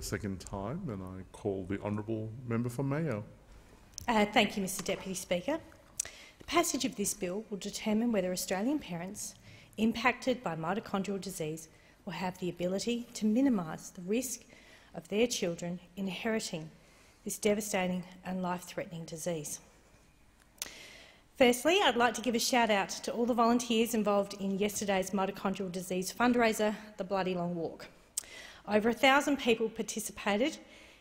Second time, and I call the Honourable Member for Mayo. Thank you, Mr Deputy Speaker. The passage of this bill will determine whether Australian parents impacted by mitochondrial disease will have the ability to minimise the risk of their children inheriting this devastating and life-threatening disease. Firstly, I'd like to give a shout-out to all the volunteers involved in yesterday's mitochondrial disease fundraiser, the Bloody Long Walk. Over 1,000 people participated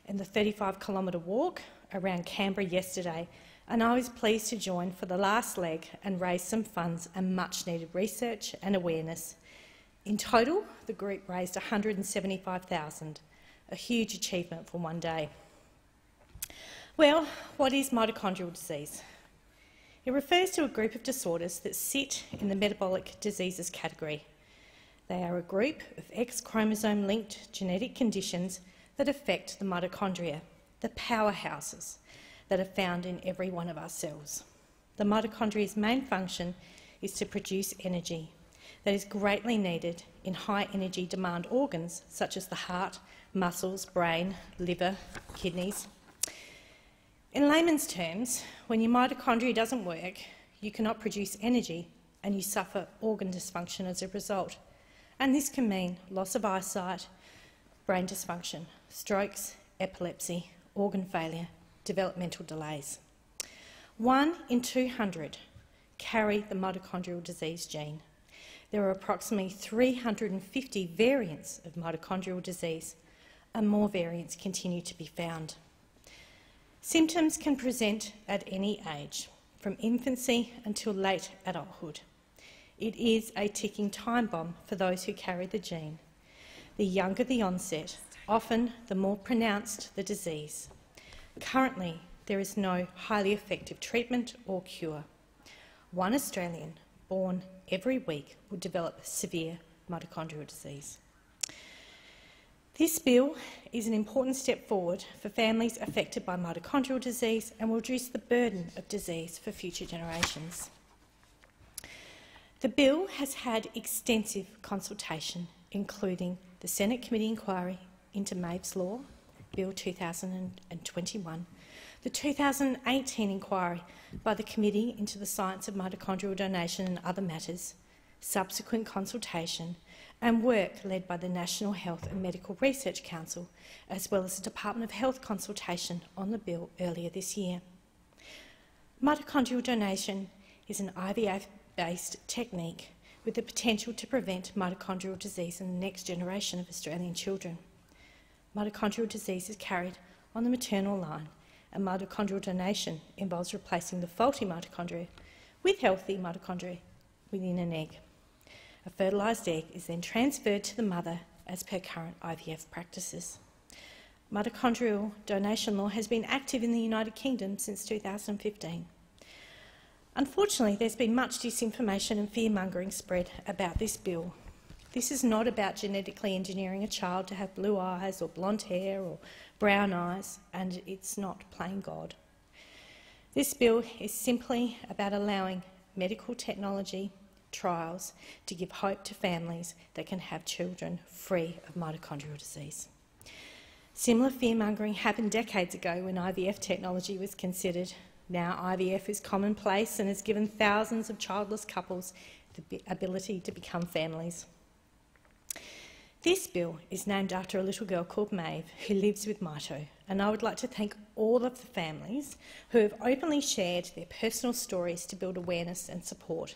in the 35-kilometre walk around Canberra yesterday, and I was pleased to join for the last leg and raise some funds and much-needed research and awareness. In total, the group raised $175,000, a huge achievement for one day. Well, what is mitochondrial disease? It refers to a group of disorders that sit in the metabolic diseases category. They are a group of X-chromosome-linked genetic conditions that affect the mitochondria, the powerhouses that are found in every one of our cells. The mitochondria's main function is to produce energy that is greatly needed in high-energy demand organs such as the heart, muscles, brain, liver, kidneys. In layman's terms, when your mitochondria doesn't work, you cannot produce energy and you suffer organ dysfunction as a result. And this can mean loss of eyesight, brain dysfunction, strokes, epilepsy, organ failure, developmental delays. 1 in 200 carry the mitochondrial disease gene. There are approximately 350 variants of mitochondrial disease, and more variants continue to be found. Symptoms can present at any age, from infancy until late adulthood. It is a ticking time bomb for those who carry the gene. The younger the onset, often the more pronounced the disease. Currently, there is no highly effective treatment or cure. 1 Australian born every week will develop severe mitochondrial disease. This bill is an important step forward for families affected by mitochondrial disease and will reduce the burden of disease for future generations. The bill has had extensive consultation, including the Senate Committee Inquiry into Maeve's Law, Bill 2021, the 2018 inquiry by the Committee into the Science of Mitochondrial Donation and other matters, subsequent consultation, and work led by the National Health and Medical Research Council, as well as the Department of Health consultation on the bill earlier this year. Mitochondrial donation is an IVF-based technique with the potential to prevent mitochondrial disease in the next generation of Australian children. Mitochondrial disease is carried on the maternal line, and mitochondrial donation involves replacing the faulty mitochondria with healthy mitochondria within an egg. A fertilised egg is then transferred to the mother as per current IVF practices. Mitochondrial donation law has been active in the United Kingdom since 2015. Unfortunately, there's been much disinformation and fear-mongering spread about this bill. This is not about genetically engineering a child to have blue eyes or blonde hair or brown eyes, and it's not playing God. This bill is simply about allowing medical technology trials to give hope to families that can have children free of mitochondrial disease. Similar fear-mongering happened decades ago when IVF technology was considered. Now IVF is commonplace and has given thousands of childless couples the ability to become families. This bill is named after a little girl called Maeve who lives with mito, and I would like to thank all of the families who have openly shared their personal stories to build awareness and support.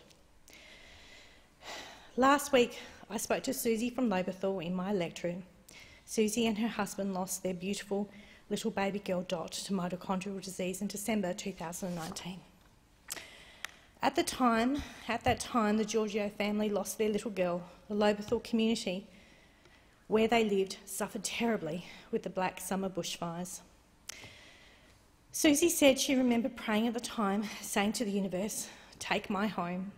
Last week, I spoke to Susie from Lobethal in my electorate. Susie and her husband lost their beautiful little baby girl Dot to mitochondrial disease in December 2019. At that time, the Giorgio family lost their little girl. The Lobethal community where they lived suffered terribly with the Black Summer bushfires. Susie said she remembered praying at the time, saying to the universe, "Take my home."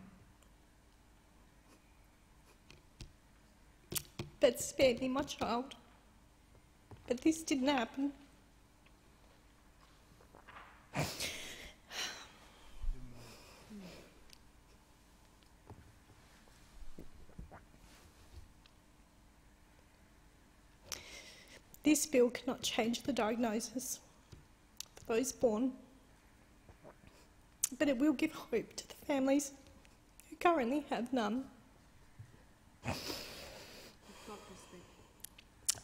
But spare me my child. But this didn't happen. This bill cannot change the diagnosis for those born, but it will give hope to the families who currently have none.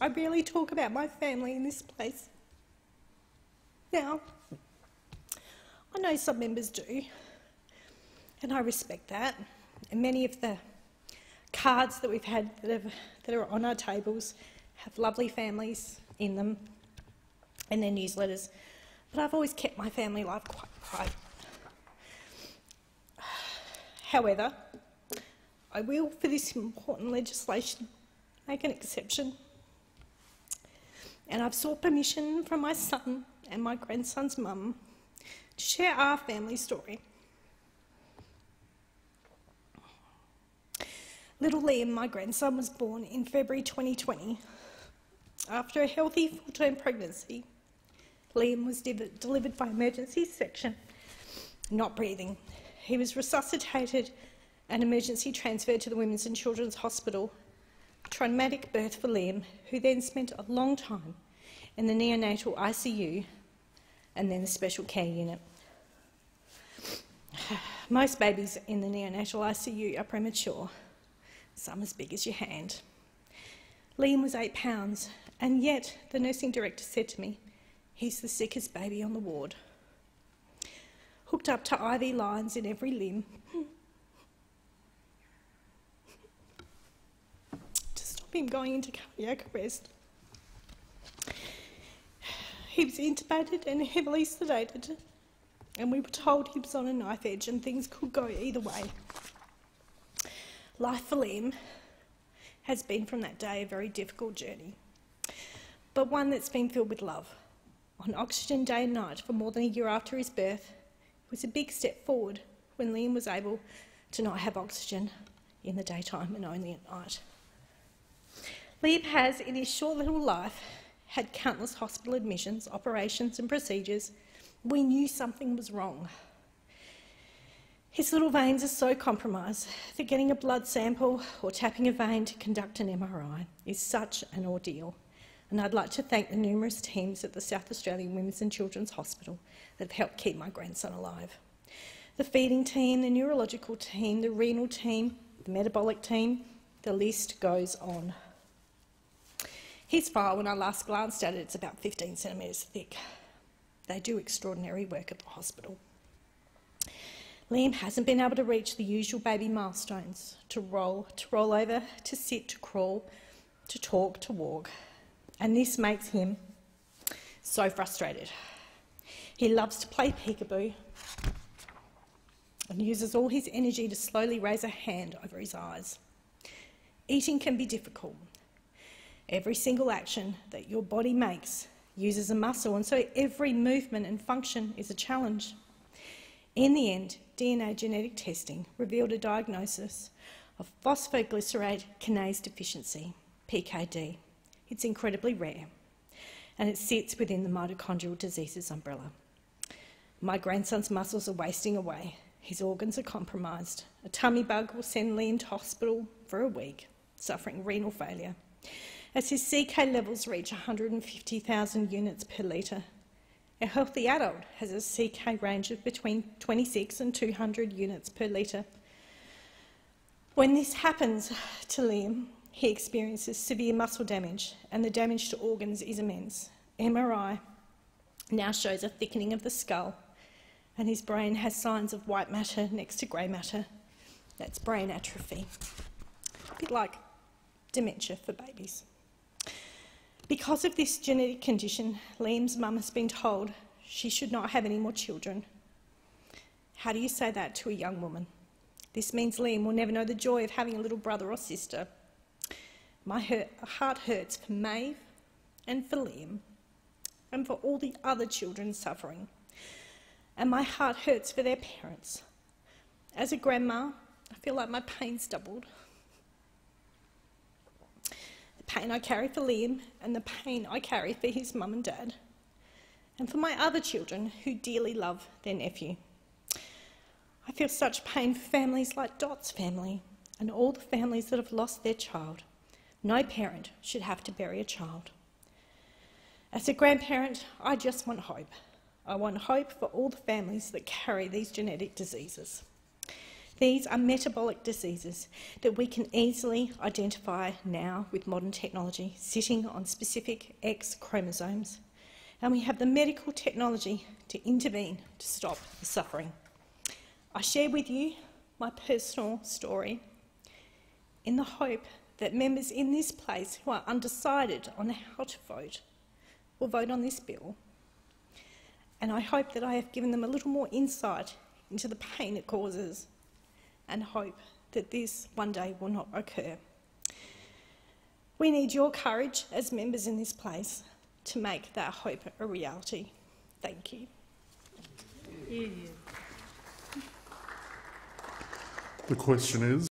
I rarely talk about my family in this place. Now, I know some members do, and I respect that. And many of the cards that we've had that are on our tables have lovely families in them and their newsletters. But I've always kept my family life quite private. However, I will, for this important legislation, make an exception. And I've sought permission from my son and my grandson's mum to share our family story. Little Liam, my grandson, was born in February 2020. After a healthy full-term pregnancy, Liam was delivered by emergency section, not breathing. He was resuscitated and emergency transferred to the Women's and Children's Hospital. Traumatic birth for Liam, who then spent a long time in the neonatal ICU and then the special care unit. Most babies in the neonatal ICU are premature, some as big as your hand. Liam was 8 pounds, and yet the nursing director said to me, "He's the sickest baby on the ward." Hooked up to IV lines in every limb to stop him going into cardiac arrest. He was intubated and heavily sedated, and we were told he was on a knife edge and things could go either way. Life for Liam has been from that day a very difficult journey, but one that's been filled with love. On oxygen day and night for more than a year after his birth, it was a big step forward when Liam was able to not have oxygen in the daytime and only at night. Liam has, in his short little life, had countless hospital admissions, operations and procedures. We knew something was wrong. His little veins are so compromised that getting a blood sample or tapping a vein to conduct an MRI is such an ordeal. And I'd like to thank the numerous teams at the South Australian Women's and Children's Hospital that have helped keep my grandson alive. The feeding team, the neurological team, the renal team, the metabolic team, the list goes on. His file, when I last glanced at it, it's about 15 centimetres thick. They do extraordinary work at the hospital. Liam hasn't been able to reach the usual baby milestones, to roll over, to sit, to crawl, to talk, to walk. And this makes him so frustrated. He loves to play peekaboo and uses all his energy to slowly raise a hand over his eyes. Eating can be difficult. Every single action that your body makes uses a muscle, and so every movement and function is a challenge. In the end, DNA genetic testing revealed a diagnosis of phosphoglycerate kinase deficiency, PKD. It's incredibly rare, and it sits within the mitochondrial diseases umbrella. My grandson's muscles are wasting away. His organs are compromised. A tummy bug will send Liam to hospital for a week, suffering renal failure, as his CK levels reach 150,000 units per litre. A healthy adult has a CK range of between 26 and 200 units per litre. When this happens to Liam, he experiences severe muscle damage, and the damage to organs is immense. MRI now shows a thickening of the skull, and his brain has signs of white matter next to grey matter. That's brain atrophy, a bit like dementia for babies. Because of this genetic condition, Liam's mum has been told she should not have any more children. How do you say that to a young woman? This means Liam will never know the joy of having a little brother or sister. My heart hurts for Maeve and for Liam and for all the other children suffering. And my heart hurts for their parents. As a grandma, I feel like my pain's doubled. The pain I carry for Liam and the pain I carry for his mum and dad, and for my other children who dearly love their nephew. I feel such pain for families like Dot's family and all the families that have lost their child. No parent should have to bury a child. As a grandparent, I just want hope. I want hope for all the families that carry these genetic diseases. These are metabolic diseases that we can easily identify now with modern technology, sitting on specific X chromosomes, and we have the medical technology to intervene to stop the suffering. I share with you my personal story in the hope that members in this place who are undecided on how to vote will vote on this bill. And I hope that I have given them a little more insight into the pain it causes, and hope that this one day will not occur. We need your courage as members in this place to make that hope a reality. Thank you. The question is,